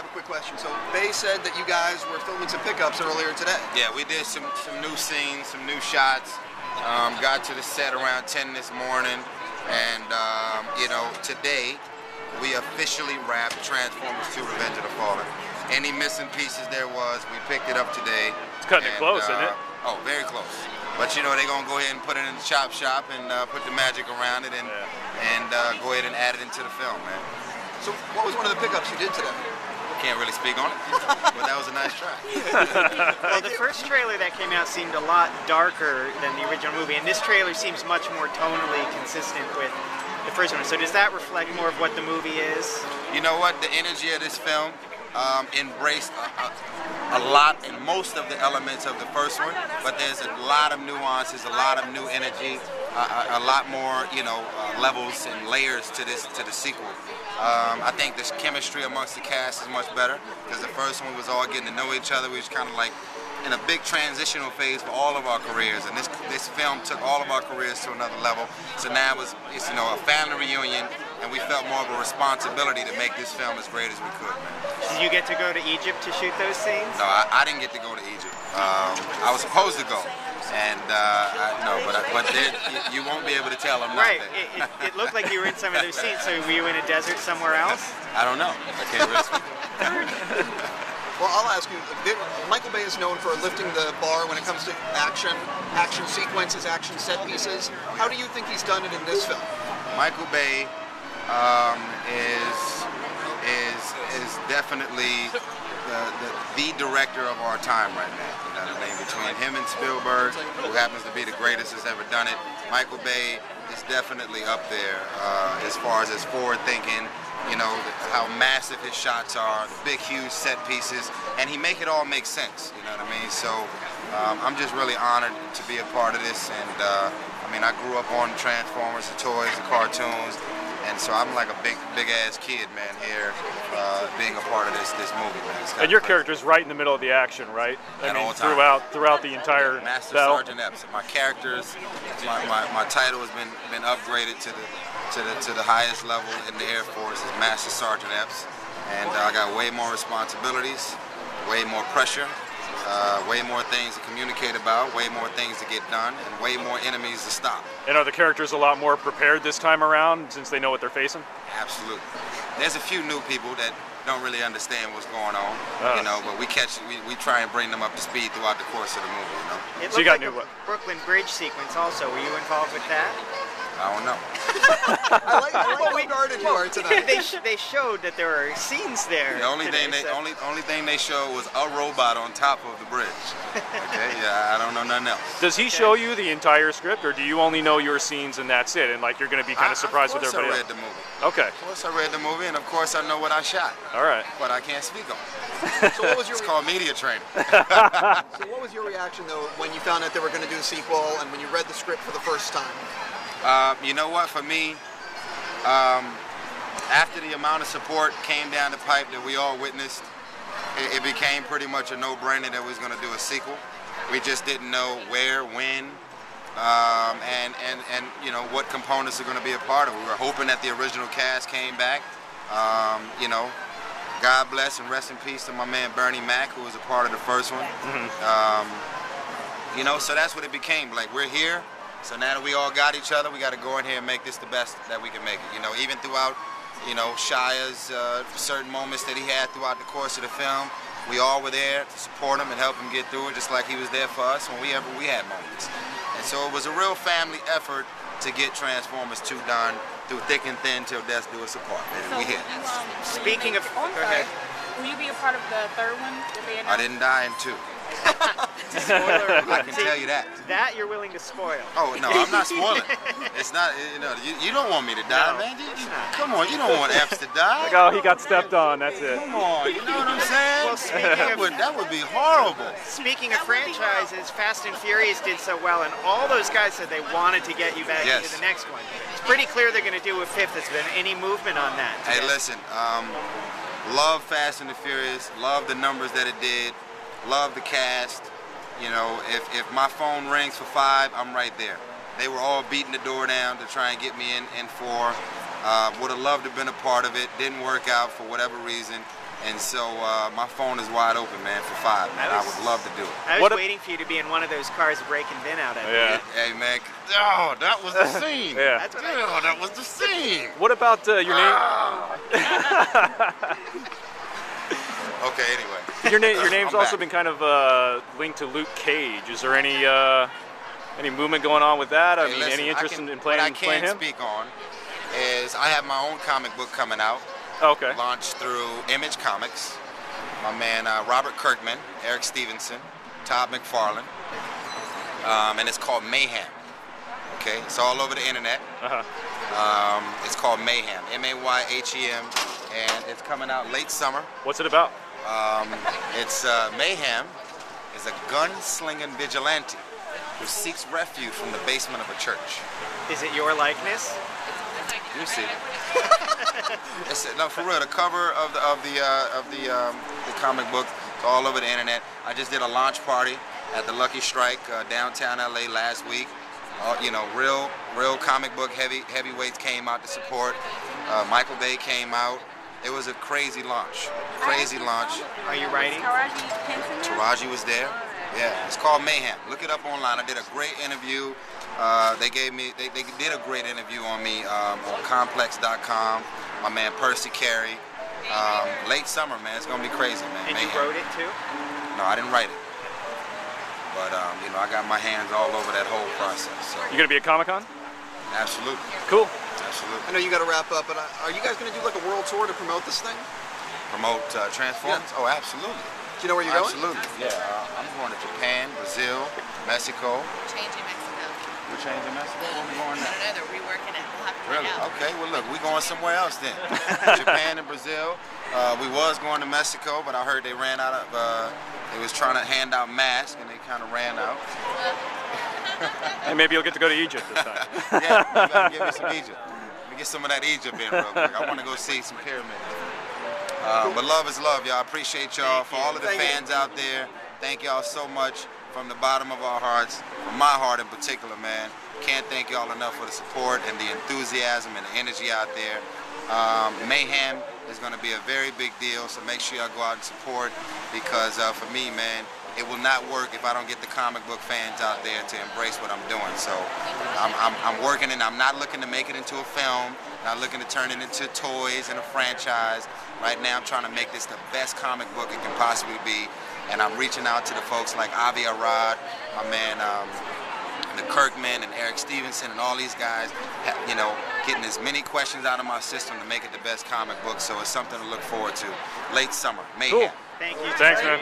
I have a quick question. So Bay said that you guys were filming some pickups earlier today. Yeah, we did some new scenes, some new shots. Got to the set around 10 this morning, and you know, today we officially wrapped Transformers 2: Revenge of the Fallen. Any missing pieces there was, we picked it up today. It's cutting it close, isn't it? Oh, very close. But you know, they're gonna go ahead and put it in the chop shop and put the magic around it and go ahead and add it into the film, man. So what was one of the pickups you did today? Can't really speak on it, but that was a nice try. Well, the first trailer that came out seemed a lot darker than the original movie, and this trailer seems much more tonally consistent with the first one. So does that reflect more of what the movie is? You know what? The energy of this film embraced a lot and most of the elements of the first one, but there's a lot of nuances, a lot of new energy, a lot more, you know, levels and layers to the sequel. I think the chemistry amongst the cast is much better because the first one was all getting to know each other. We was kind of like in a big transitional phase for all of our careers, and this film took all of our careers to another level. So now it's you know, a family reunion, and we felt more of a responsibility to make this film as great as we could, man. Did you get to go to Egypt to shoot those scenes? No, I didn't get to go to Egypt. I was supposed to go, and but you won't be able to tell I'm not right. there. It looked like you were in some of those scenes. So were you in a desert somewhere else? I don't know. I can't really speak. Well, I'll ask you, Michael Bay is known for lifting the bar when it comes to action sequences, action set pieces. How do you think he's done it in this film? Michael Bay is definitely the director of our time right now. You know what I mean? Between him and Spielberg, who happens to be the greatest that's ever done it, Michael Bay is definitely up there as far as his forward thinking. You know, how massive his shots are, the big, huge set pieces, and he make it all make sense, you know what I mean? So I'm just really honored to be a part of this, and I mean, I grew up on Transformers, the toys, the cartoons, and so I'm like a big-ass kid, man, here, being a part of this movie, man. And your character's right in the middle of the action, right? I mean, throughout the entire Master battle. Sergeant Epps. My characters, my title has been upgraded to the highest level in the Air Force is Master Sergeant Epps, and I got way more responsibilities, way more pressure, way more things to communicate about, way more things to get done, and way more enemies to stop. And are the characters a lot more prepared this time around since they know what they're facing? Absolutely. There's a few new people that don't really understand what's going on, you know, but we try and bring them up to speed throughout the course of the movie, you know. It looked like a Brooklyn Bridge sequence also. Were you involved with that? I don't know. I like how guarded you are tonight. They showed that there are scenes there. The only thing they showed was a robot on top of the bridge. Okay, yeah, I don't know nothing else. Does he show you the entire script, or do you only know your scenes and that's it? And like you're going to be kind of surprised with everybody else? Of course I read the movie. Okay. Of course I read the movie, and of course I know what I shot. All right. But I can't speak on it. So what was your? It's called media training. So what was your reaction though when you found out they were going to do a sequel and when you read the script for the first time? You know what, for me, after the amount of support came down the pipe that we all witnessed, it became pretty much a no-brainer that we was going to do a sequel. We just didn't know where, when, and you know, what components are going to be a part of it. We were hoping that the original cast came back. You know, God bless and rest in peace to my man Bernie Mac, who was a part of the first one. You know, so that's what it became. Like, we're here. So now that we all got each other, we got to go in here and make this the best that we can make it. You know, even throughout, you know, Shia's certain moments that he had throughout the course of the film, we all were there to support him and help him get through it, just like he was there for us whenever we had moments. And so it was a real family effort to get Transformers 2 done through thick and thin till death do us apart. So we here. Speaking of, go ahead. Will you be a part of the third one? I didn't die in 2. Spoiler. I can tell you that. That you're willing to spoil. Oh no, I'm not spoiling. It's not. You know, you don't want me to die, man. Come on, you don't want Epps to die. Like, oh, he got stepped on. That's it. Come on, you know what I'm saying? Well, speaking that would be horrible. Speaking of franchises, Fast and Furious did so well, and all those guys said they wanted to get you back into the next one. It's pretty clear they're going to do a fifth. Has been any movement on that? Hey, listen. Love Fast and the Furious. Love the numbers that it did. Love the cast. You know, if my phone rings for 5, I'm right there. They were all beating the door down to try and get me in 4. Would have loved to have been a part of it. Didn't work out for whatever reason. And so my phone is wide open, man, for 5, man. I would love to do it. I was waiting for you to be in one of those cars breaking Vin out of it. Hey, man. Oh, that was the scene. Yeah. That's what That was the scene. What about your name? Okay, anyway. Your name's I'm also back. been kind of linked to Luke Cage. Is there any movement going on with that? I Hey, mean, listen, any interest in playing What I can him? speak on is I have my own comic book coming out. Okay. Launched through Image Comics. My man Robert Kirkman, Eric Stevenson, Todd McFarlane, and it's called Mayhem. Okay, it's all over the internet. It's called Mayhem, M-A-Y-H-E-M, and it's coming out late summer. What's it about? It's Mayhem is a gun-slinging vigilante who seeks refuge from the basement of a church. Is it your likeness? You see. No, for real. The cover of the comic book is all over the internet. I just did a launch party at the Lucky Strike downtown LA last week. You know, real comic book heavyweights came out to support. Michael Bay came out. It was a crazy launch. Crazy launch. Are you writing? Taraji was there. Yeah, it's called Mayhem. Look it up online. I did a great interview. They did a great interview on me on Complex.com. My man Percy Carey. Late summer, man. It's gonna be crazy, man. And Mayhem. you wrote it too? No, I didn't write it. But you know, I got my hands all over that whole process. So You gonna be at Comic-Con? absolutely, Cool. absolutely. I know you got to wrap up, but are you guys going to do like a world tour to promote this thing? Promote Transformers? Yeah. Oh, absolutely. Do you know where you're going? Absolutely. Yeah, I'm going to Japan, Brazil, Mexico. Changing Mexico. We're changing Mexico? Where we going I now? don't know, they're reworking it. We'll have to Really? find out. Okay, well look, we're going somewhere else then. Japan and Brazil. We was going to Mexico, but I heard they ran out of, they was trying to hand out masks and they kind of ran out. And maybe you'll get to go to Egypt this time. Yeah, you gotta give me some Egypt. Let me get some of that Egypt in real quick. I want to go see some pyramids. But love is love, y'all. I appreciate y'all. For all of the fans out there, thank y'all so much from the bottom of our hearts, from my heart in particular, man. Can't thank y'all enough for the support and the enthusiasm and the energy out there. Mayhem is going to be a very big deal, so make sure y'all go out and support because for me, man, it will not work if I don't get the comic book fans out there to embrace what I'm doing. So I'm working and I'm not looking to make it into a film, not looking to turn it into toys and a franchise. Right now I'm trying to make this the best comic book it can possibly be, and I'm reaching out to the folks like Avi Arad, my man, the Kirkman and Eric Stevenson and all these guys, you know, getting as many questions out of my system to make it the best comic book. So it's something to look forward to. Late summer, Mayhem. Cool. Thank you. Thanks, man.